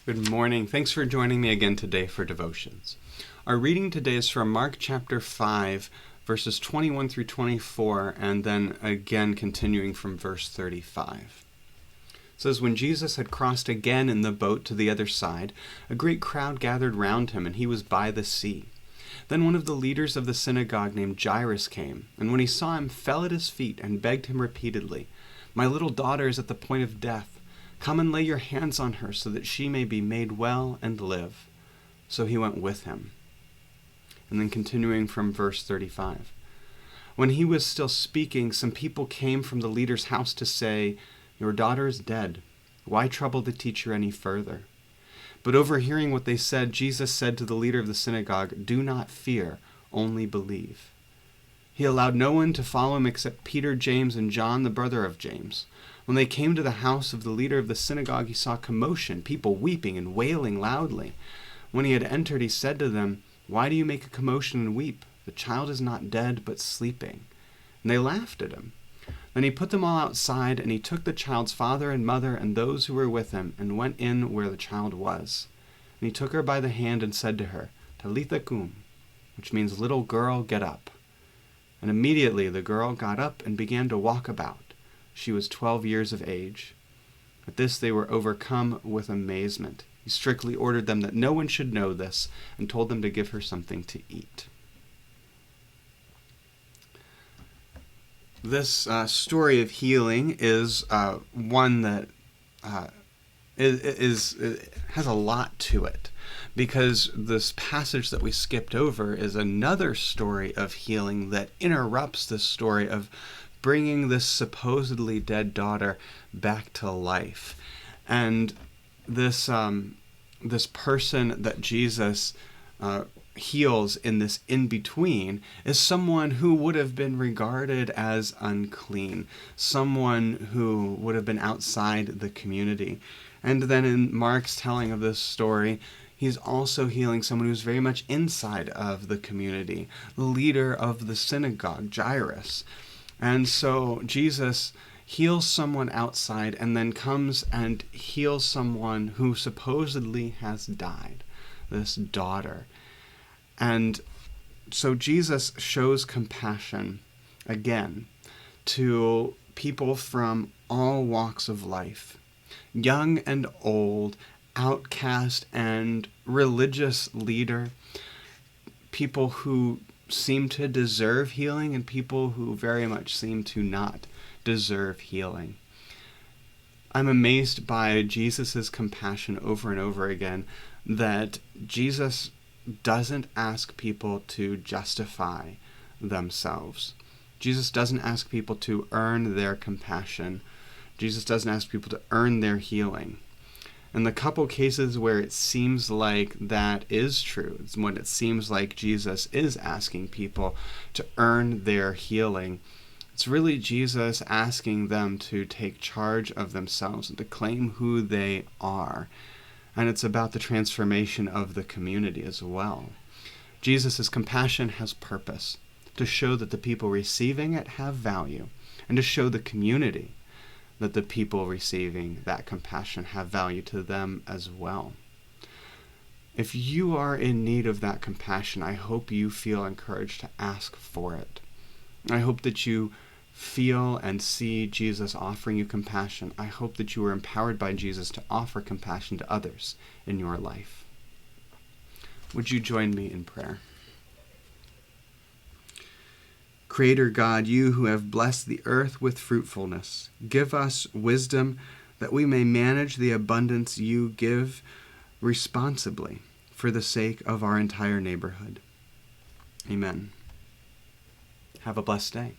Good morning. Thanks for joining me again today for devotions. Our reading today is from Mark chapter 5, verses 21 through 24, and then again continuing from verse 35. It says, "When Jesus had crossed again in the boat to the other side, a great crowd gathered round him, and he was by the sea. Then one of the leaders of the synagogue named Jairus came, and when he saw him, fell at his feet and begged him repeatedly, 'My little daughter is at the point of death. Come and lay your hands on her so that she may be made well and live.' So he went with him." And then continuing from verse 35. "When he was still speaking, some people came from the leader's house to say, 'Your daughter is dead. Why trouble the teacher any further?' But overhearing what they said, Jesus said to the leader of the synagogue, 'Do not fear, only believe.' He allowed no one to follow him except Peter, James, and John, the brother of James. When they came to the house of the leader of the synagogue, he saw commotion, people weeping and wailing loudly. When he had entered, he said to them, 'Why do you make a commotion and weep? The child is not dead, but sleeping.' And they laughed at him. Then he put them all outside, and he took the child's father and mother and those who were with him, and went in where the child was. And he took her by the hand and said to her, 'Talitha cum,' which means, 'Little girl, get up.' And immediately the girl got up and began to walk about. She was 12 years of age. At this they were overcome with amazement. He strictly ordered them that no one should know this, and told them to give her something to eat." This story of healing is one that has a lot to it, because this passage that we skipped over is another story of healing that interrupts this story of bringing this supposedly dead daughter back to life. And this person that Jesus heals in this in-between is someone who would have been regarded as unclean, someone who would have been outside the community. And then in Mark's telling of this story, he's also healing someone who's very much inside of the community, the leader of the synagogue, Jairus. And so Jesus heals someone outside and then comes and heals someone who supposedly has died, this daughter. And so Jesus shows compassion again to people from all walks of life, young and old, outcast and religious leader, people who seem to deserve healing and people who very much seem to not deserve healing. I'm amazed by Jesus' compassion over and over again, that Jesus doesn't ask people to justify themselves. Jesus doesn't ask people to earn their compassion. Jesus doesn't ask people to earn their healing. And the couple cases where it seems like that is true, it's when it seems like Jesus is asking people to earn their healing, it's really Jesus asking them to take charge of themselves and to claim who they are. And it's about the transformation of the community as well. Jesus' compassion has purpose, to show that the people receiving it have value, and to show the community that the people receiving that compassion have value to them as well. If you are in need of that compassion, I hope you feel encouraged to ask for it. I hope that you feel and see Jesus offering you compassion. I hope that you are empowered by Jesus to offer compassion to others in your life. Would you join me in prayer? Creator God, you who have blessed the earth with fruitfulness, give us wisdom that we may manage the abundance you give responsibly for the sake of our entire neighborhood. Amen. Have a blessed day.